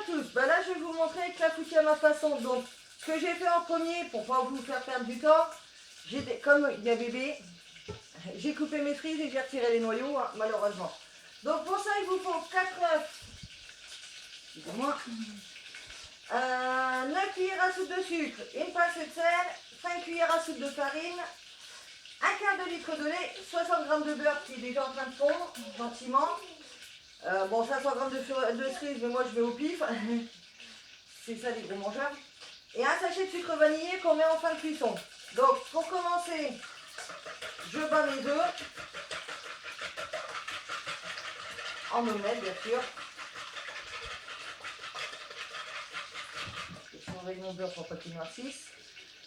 tous, bah là je vais vous montrer avec la clafoutis à ma façon. Donc ce que j'ai fait en premier pour pas vous faire perdre du temps, comme il y a bébé, j'ai coupé mes cerises et j'ai retiré les noyaux, hein, malheureusement. Donc pour ça il vous faut 4 œufs, excusez-moi, 9 cuillères à soupe de sucre, une pincée de sel, 5 cuillères à soupe de farine, un quart de litre de lait, 60 g de beurre qui est déjà en train de fondre gentiment. Bon, 500 g de cerises, mais moi je vais au pif. C'est ça les gros mangeurs. Et un sachet de sucre vanillé qu'on met en fin de cuisson. Donc pour commencer, je bats mes œufs. En omelette bien sûr. Je surveille mon beurre pour pas qu'il noircisse.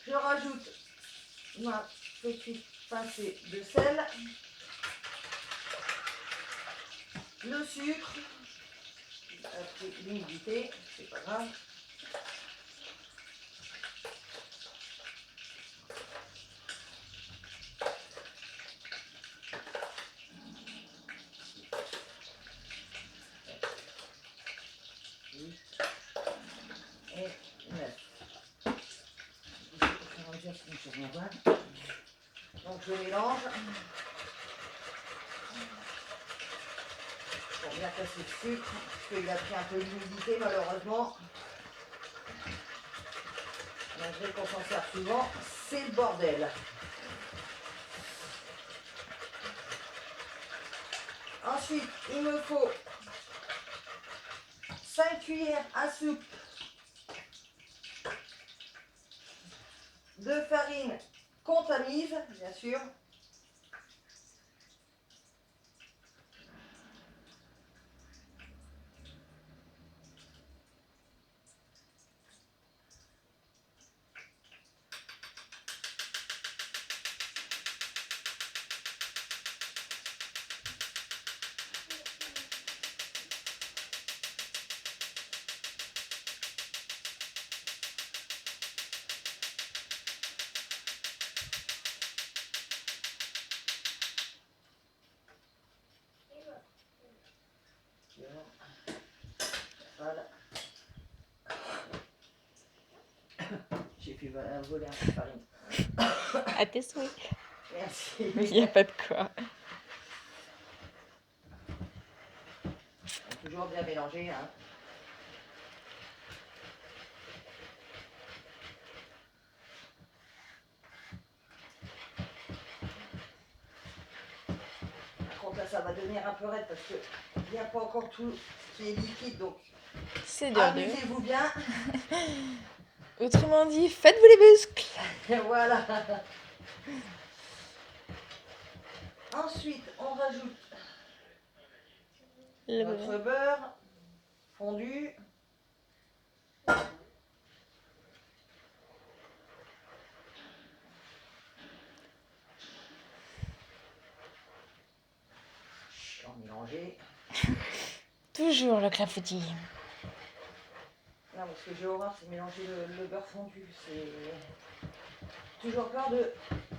Je rajoute ma petite pincée de sel. Le sucre. Après l'humidité, c'est pas grave. Et 9. Donc je mélange pour bien casser le sucre, parce qu'il a pris un peu d'humidité malheureusement. Malgré qu'on s'en sert souvent, c'est le bordel. Ensuite, il me faut 5 cuillères à soupe de farine qu'on tamise, bien sûr. Voilà. J'ai fait voler un peu de farine. À tes souhaits. Merci. Mais il n'y a pas de quoi. Toujours bien mélanger. Hein. Par contre là ça va devenir un peu raide parce que il n'y a pas encore tout ce qui est liquide, donc C'est dur. amusez-vous bien. Autrement dit, faites-vous les muscles. Et voilà. Ensuite, on rajoute notre beurre fondu. Chiant mélanger. Toujours le clafoutis. Non, parce que j'ai horreur, c'est mélanger le beurre fondu. C'est toujours peur de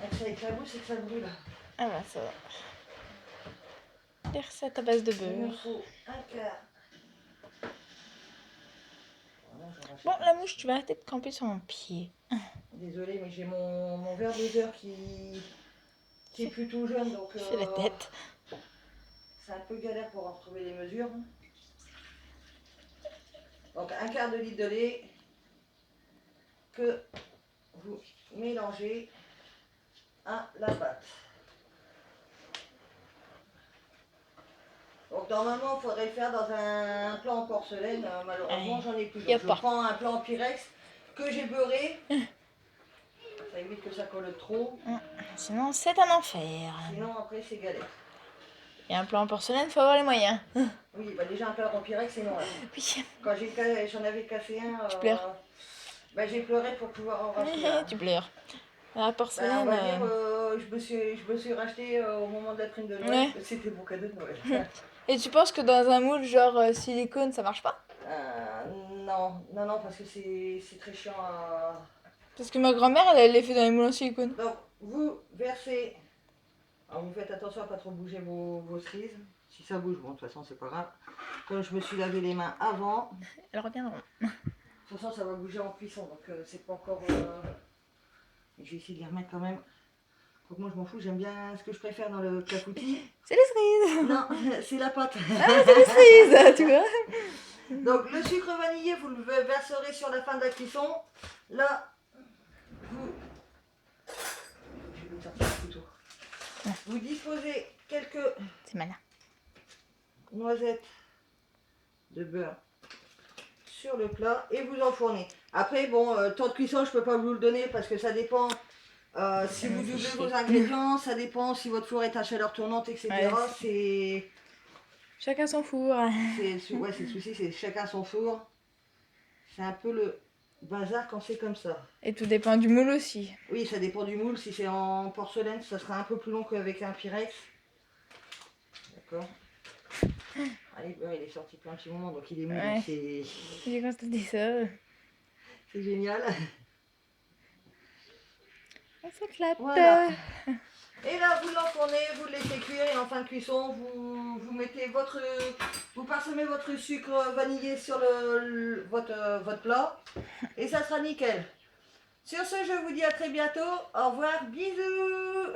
que ça éclabousse et que ça brûle. Ah bah ça va. Des recettes à base de Il me beurre. faut un quart. Voilà, Bon, la mouche, tu vas arrêter de camper sur mon pied. Désolée, mais j'ai mon verre doseur qui est plutôt jeune, donc Fais la tête. c'est un peu galère pour en retrouver les mesures. Donc un quart de litre de lait que vous mélangez à la pâte. Donc normalement, il faudrait le faire dans un plat en porcelaine. Malheureusement, j'en ai plus. Donc, je prends un plat en pyrex que j'ai beurré. Ça évite que ça colle trop. Sinon, c'est un enfer. Sinon, après, c'est galère. Et un plat en porcelaine, faut avoir les moyens. Oui, bah déjà un plat en pyrex, c'est non. Là. Oui. Quand j'en avais cassé un, Tu pleures. Bah, j'ai pleuré pour pouvoir en racheter un. Tu pleures. La porcelaine. Bah, on va dire, je me suis racheté au moment de la prime de Noël. Ouais. C'était mon cadeau de Noël. Et tu penses que dans un moule genre silicone, ça marche pas? Non, parce que c'est très chiant à... Parce que ma grand-mère, elle les fait dans les moules en silicone. Donc, vous versez... Alors, vous faites attention à pas trop bouger vos cerises. Si ça bouge, bon, de toute façon, c'est pas grave. Comme je me suis lavé les mains avant. Elles reviendront. De toute façon, ça va bouger en cuisson, donc c'est pas encore... Je vais essayer de les remettre quand même. Donc moi, je m'en fous, j'aime bien ce que je préfère dans le clafoutis. C'est les cerises. Non, c'est la pâte. Ah, c'est les cerises, tu vois. Donc le sucre vanillé, vous le verserez sur la fin de la cuisson. Là, vous... Je vais sortir le couteau. Vous disposez quelques C'est malin. noisettes de beurre sur le plat et vous enfournez. Après, bon, temps de cuisson, je peux pas vous le donner parce que ça dépend si vous doublez vos ingrédients, ça dépend si votre four est à chaleur tournante, etc. Ouais, c'est... Chacun son four. Ouais, c'est le souci, c'est chacun son four. C'est un peu le bazar quand c'est comme ça. Et tout dépend du moule aussi. Oui, ça dépend du moule. Si c'est en porcelaine, ça sera un peu plus long qu'avec un Pyrex. D'accord. Allez, il est sorti plein de petits moments, donc il est mou. Ouais. C'est J'ai constaté ça. génial. Ça clappe. Voilà. Et là, vous l'enfournez, vous le laissez cuire et en fin de cuisson, vous mettez vous parsemez votre sucre vanillé sur votre plat et ça sera nickel. Sur ce, je vous dis à très bientôt. Au revoir, bisous.